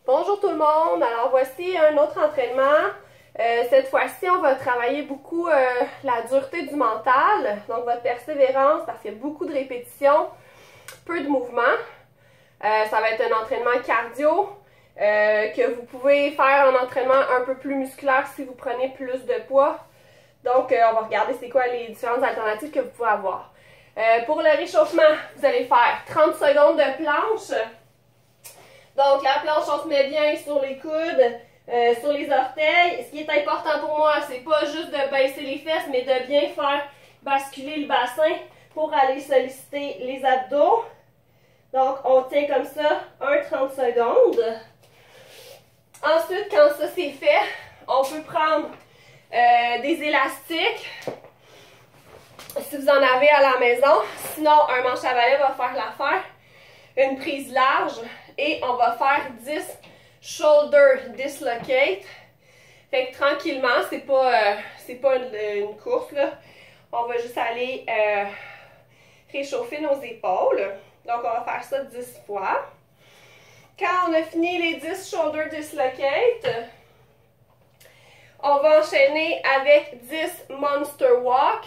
Bonjour tout le monde, alors voici un autre entraînement. Cette fois-ci, on va travailler beaucoup la dureté du mental, donc votre persévérance parce qu'il y a beaucoup de répétitions, peu de mouvements. Ça va être un entraînement cardio que vous pouvez faire en entraînement un peu plus musculaire si vous prenez plus de poids. Donc, on va regarder c'est quoi les différentes alternatives que vous pouvez avoir. Pour le réchauffement, vous allez faire 30 secondes de planche. Donc, la planche, on se met bien sur les coudes, sur les orteils. Ce qui est important pour moi, c'est pas juste de baisser les fesses, mais de bien faire basculer le bassin pour aller solliciter les abdos. Donc, on tient comme ça 30 secondes. Ensuite, quand ça c'est fait, on peut prendre des élastiques, si vous en avez à la maison. Sinon, un manche à balai va faire l'affaire. Une prise large. Et on va faire 10 shoulder dislocate. Fait que tranquillement, c'est pas une course là. On va juste aller réchauffer nos épaules. Donc on va faire ça 10 fois. Quand on a fini les 10 shoulder dislocate, on va enchaîner avec 10 monster walk.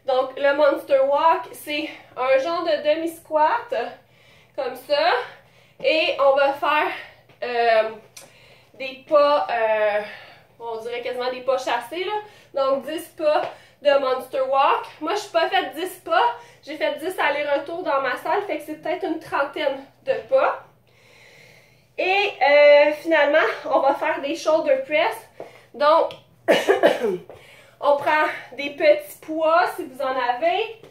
Donc le monster walk, c'est un genre de demi-squat comme ça. Et on va faire des pas, on dirait quasiment des pas chassés, là. Donc 10 pas de monster walk. Moi, je suis pas fait 10 pas. J'ai fait 10 allers-retours dans ma salle, fait que c'est peut-être une trentaine de pas. Et finalement, on va faire des shoulder press. Donc, on prend des petits poids si vous en avez.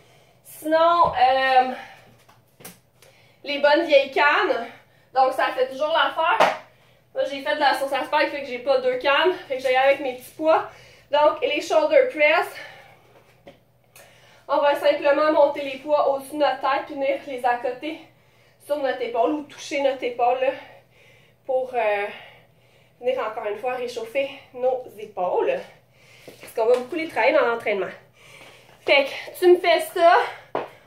Sinon, les bonnes vieilles cannes. Donc, ça fait toujours l'affaire. Moi, j'ai fait de la sauce à spag, fait que j'ai pas 2 cannes. Fait que j'y avec mes petits poids. Donc, les shoulder press. On va simplement monter les poids au-dessus de notre tête puis venir les accoter sur notre épaule ou toucher notre épaule là, pour venir encore une fois réchauffer nos épaules. Parce qu'on va beaucoup les travailler dans l'entraînement. Fait que tu me fais ça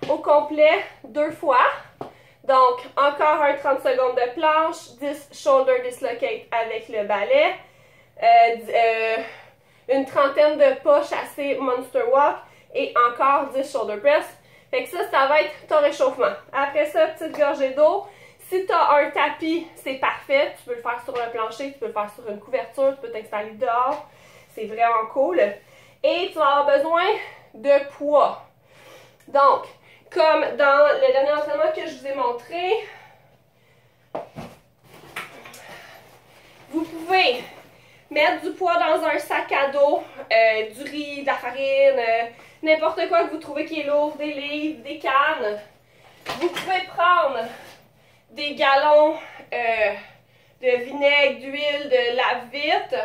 au complet 2 fois. Donc, encore un 30 secondes de planche, 10 shoulder dislocate avec le balai, une trentaine de pas chassés monster walk et encore 10 shoulder press. Fait que ça va être ton réchauffement. Après ça, petite gorgée d'eau. Si tu as un tapis, c'est parfait. Tu peux le faire sur un plancher, tu peux le faire sur une couverture, tu peux t'installer dehors. C'est vraiment cool. Et tu vas avoir besoin de poids. Donc, comme dans le dernier entraînement que je vous ai montré, vous pouvez mettre du poids dans un sac à dos, du riz, de la farine, n'importe quoi que vous trouvez qui est lourd, des livres, des cannes. Vous pouvez prendre des gallons de vinaigre, d'huile, de lave-vite,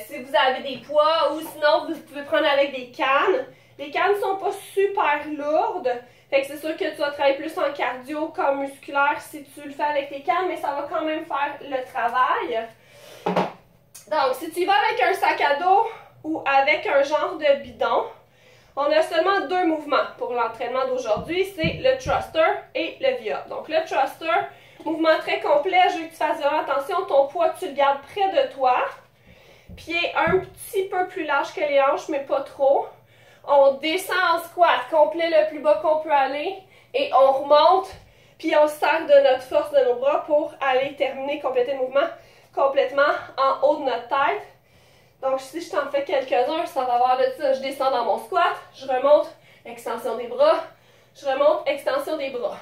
si vous avez des poids, ou sinon vous pouvez prendre avec des cannes. Les cannes ne sont pas super lourdes, fait que c'est sûr que tu vas travailler plus en cardio comme musculaire si tu le fais avec tes cannes, mais ça va quand même faire le travail. Donc, si tu y vas avec un sac à dos ou avec un genre de bidon, on a seulement 2 mouvements pour l'entraînement d'aujourd'hui, c'est le thruster et le V-up. Donc, le thruster, mouvement très complet, je veux que tu fasses vraiment attention, ton poids, tu le gardes près de toi. Pied un petit peu plus large que les hanches, mais pas trop. On descend en squat, complet le plus bas qu'on peut aller, et on remonte, puis on se sert de notre force de nos bras pour aller terminer, compléter le mouvement complètement en haut de notre tête. Donc si je t'en fais quelques-uns, ça va avoir de ça. Je descends dans mon squat, je remonte, extension des bras, je remonte, extension des bras.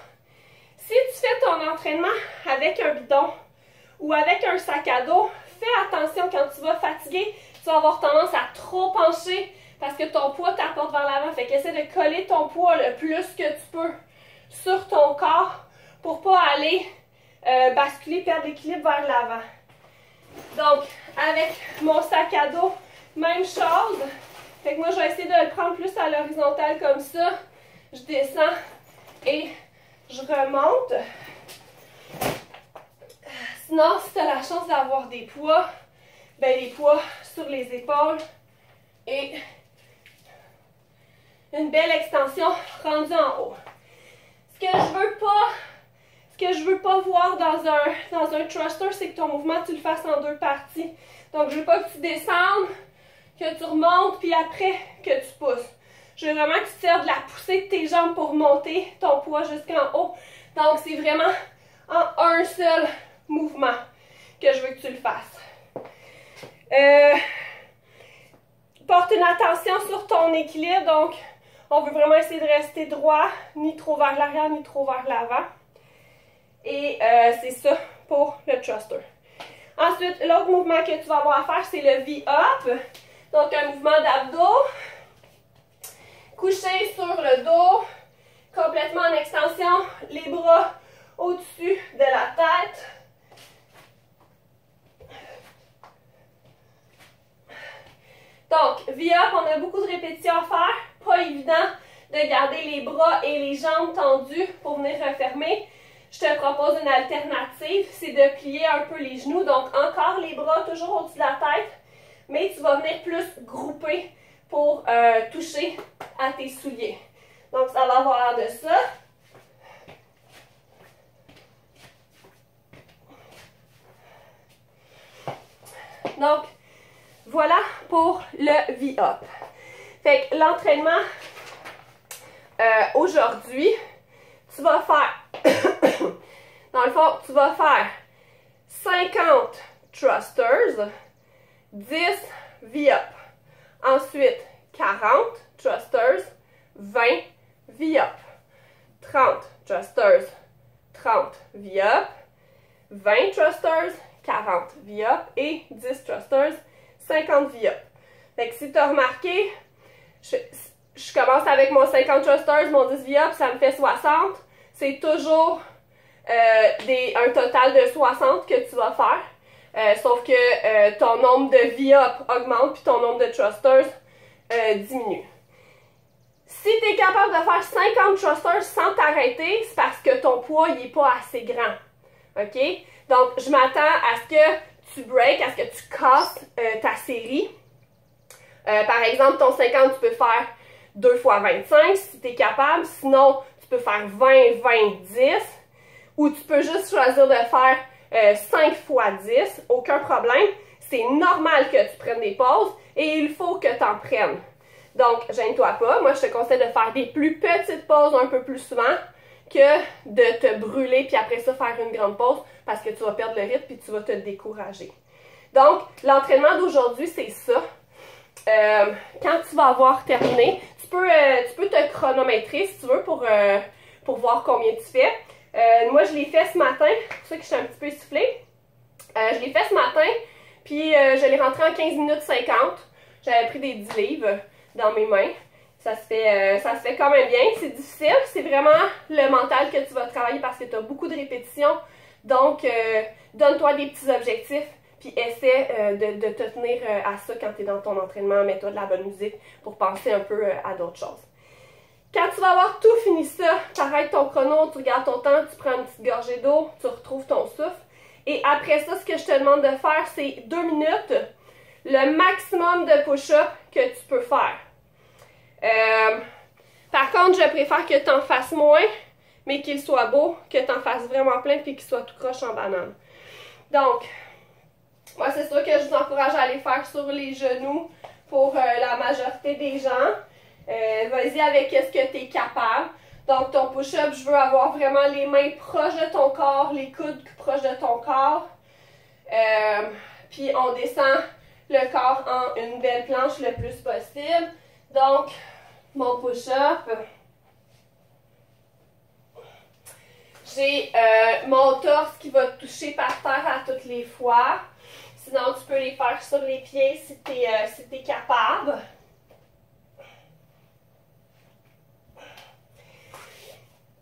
Si tu fais ton entraînement avec un bidon ou avec un sac à dos, fais attention quand tu vas fatiguer, tu vas avoir tendance à trop pencher parce que ton poids t'apporte vers l'avant. Fait qu'essaie de coller ton poids le plus que tu peux sur ton corps pour pas aller basculer, perdre l'équilibre vers l'avant. Donc, avec mon sac à dos, même chose. Fait que moi, je vais essayer de le prendre plus à l'horizontale comme ça. Je descends et je remonte. Sinon, si tu as la chance d'avoir des poids, ben les poids sur les épaules et une belle extension rendue en haut. Ce que que je veux pas voir dans un thruster, c'est que ton mouvement, tu le fasses en 2 parties. Donc, je veux pas que tu descendes, que tu remontes, puis après, que tu pousses. Je veux vraiment que tu tires de la poussée de tes jambes pour monter ton poids jusqu'en haut. Donc, c'est vraiment en un seul mouvement que je veux que tu le fasses. Porte une attention sur ton équilibre. Donc, on veut vraiment essayer de rester droit, ni trop vers l'arrière, ni trop vers l'avant. Et c'est ça pour le thruster. Ensuite, l'autre mouvement que tu vas avoir à faire, c'est le V-up. Donc, un mouvement d'abdos. Couché sur le dos, complètement en extension, les bras au-dessus de la tête. Donc, V-up, on a beaucoup de répétitions à faire. Pas évident de garder les bras et les jambes tendus pour venir refermer. Je te propose une alternative, c'est de plier un peu les genoux. Donc, encore les bras toujours au-dessus de la tête, mais tu vas venir plus grouper pour toucher à tes souliers. Donc, ça va avoir l'air de ça. Donc, voilà pour le V-up. Fait que l'entraînement aujourd'hui, tu vas faire, dans le fond, tu vas faire 50 thrusters, 10 V-up. Ensuite, 40 thrusters, 20 V-up. 30 thrusters, 30 V-up. 20 thrusters, 40 V-up. Et 10 thrusters, 50 V-up. Fait que si tu as remarqué, je commence avec mon 50 thrusters, mon 10 V-up, ça me fait 60. C'est toujours un total de 60 que tu vas faire. Sauf que ton nombre de V-up augmente puis ton nombre de thrusters diminue. Si tu es capable de faire 50 thrusters sans t'arrêter, c'est parce que ton poids n'est pas assez grand. OK? Donc, je m'attends à ce que tu breaks, à ce que tu casses ta série. Par exemple, ton 50, tu peux faire 2 fois 25 si tu es capable. Sinon, tu peux faire 20, 20, 10. Ou tu peux juste choisir de faire 5 fois 10, aucun problème. C'est normal que tu prennes des pauses et il faut que tu en prennes. Donc, gêne-toi pas. Moi, je te conseille de faire des plus petites pauses un peu plus souvent que de te brûler puis après ça faire une grande pause parce que tu vas perdre le rythme puis tu vas te décourager. Donc, l'entraînement d'aujourd'hui, c'est ça. Quand tu vas avoir terminé, tu peux te chronométrer si tu veux pour voir combien tu fais. Moi, je l'ai fait ce matin, c'est pour ça que je suis un petit peu essoufflée. Je l'ai fait ce matin, puis je l'ai rentré en 15 minutes 50. J'avais pris des 10 livres dans mes mains. Ça se fait quand même bien. C'est difficile, c'est vraiment le mental que tu vas travailler parce que tu as beaucoup de répétitions. Donc, donne-toi des petits objectifs, puis essaie de te tenir à ça quand tu es dans ton entraînement. Mets-toi de la bonne musique pour penser un peu à d'autres choses. Quand tu vas avoir tout fini ça, tu arrêtes ton chrono, tu regardes ton temps, tu prends une petite gorgée d'eau, tu retrouves ton souffle. Et après ça, ce que je te demande de faire, c'est 2 minutes, le maximum de push-up que tu peux faire. Par contre, je préfère que tu en fasses moins, mais qu'il soit beau, que tu en fasses vraiment plein, puis qu'il soit tout croche en banane. Donc, moi, c'est sûr que je vous encourage à aller faire sur les genoux pour la majorité des gens. Vas-y avec ce que tu es capable. Donc, ton push-up, je veux avoir vraiment les mains proches de ton corps, les coudes proches de ton corps. Puis, on descend le corps en une belle planche le plus possible. Donc, mon push-up. J'ai mon torse qui va toucher par terre à toutes les fois. Sinon, tu peux les faire sur les pieds si tu es capable.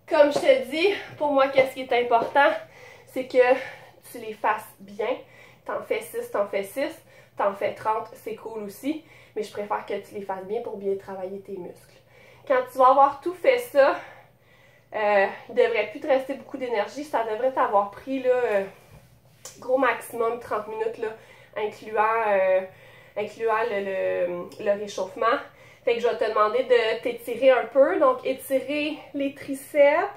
Comme je te dis, pour moi, qu'est-ce qui est important, c'est que tu les fasses bien. T'en fais 6, t'en fais 6. T'en fais 30, c'est cool aussi. Mais je préfère que tu les fasses bien pour bien travailler tes muscles. Quand tu vas avoir tout fait ça, il ne devrait plus te rester beaucoup d'énergie. Ça devrait t'avoir pris là, gros maximum 30 minutes, là, incluant le réchauffement. Fait que je vais te demander de t'étirer un peu. Donc, étirer les triceps,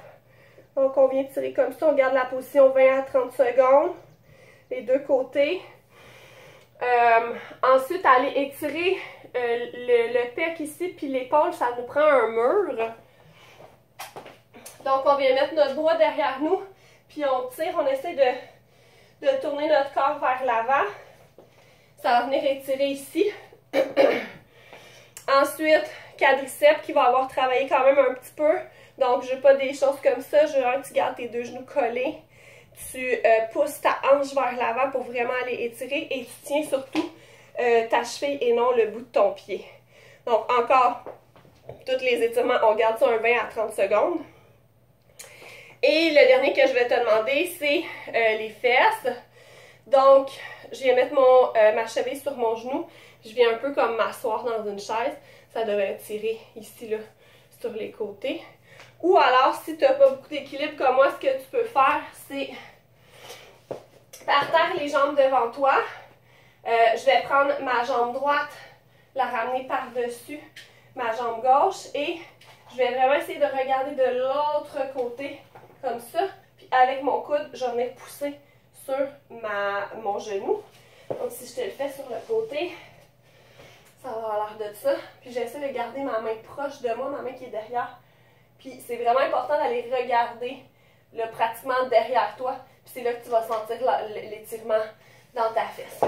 Donc, on vient tirer comme ça. On garde la position 20 à 30 secondes. Les deux côtés. Ensuite, aller étirer le pec ici, puis l'épaule, ça nous prend un mur. Donc, on vient mettre notre bras derrière nous, puis on tire, on essaie de tourner notre corps vers l'avant. Ça va venir étirer ici. Ensuite, quadriceps qui va avoir travaillé quand même un petit peu. Donc, je veux pas des choses comme ça. Je veux que tu gardes tes deux genoux collés. Tu pousses ta hanche vers l'avant pour vraiment aller étirer et tu tiens surtout ta cheville et non le bout de ton pied. Donc, encore, tous les étirements, on garde ça un 20 à 30 secondes. Et le dernier que je vais te demander, c'est les fesses. Donc, je viens mettre ma cheville sur mon genou. Je viens un peu comme m'asseoir dans une chaise. Ça devrait tirer ici, là, sur les côtés. Ou alors, si tu n'as pas beaucoup d'équilibre comme moi, ce que tu peux faire, c'est par terre les jambes devant toi. Je vais prendre ma jambe droite, la ramener par-dessus ma jambe gauche et je vais vraiment essayer de regarder de l'autre côté, comme ça. Puis avec mon coude, je vais venir pousser sur mon genou. Donc si je te le fais sur le côté, ça va avoir l'air de ça. Puis j'essaie de garder ma main proche de moi, ma main qui est derrière. Puis c'est vraiment important d'aller regarder là, pratiquement derrière toi. Puis c'est là que tu vas sentir l'étirement dans ta fesse.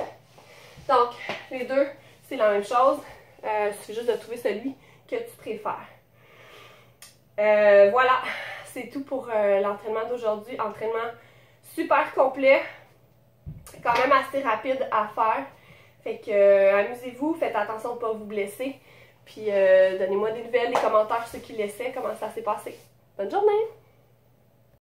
Donc, les deux, c'est la même chose. Il suffit juste de trouver celui que tu préfères. Voilà, c'est tout pour l'entraînement d'aujourd'hui. Entraînement super complet, quand même assez rapide à faire. Fait que amusez-vous, faites attention de ne pas vous blesser. Puis donnez-moi des nouvelles, des commentaires, ceux qui laissaient, comment ça s'est passé. Bonne journée!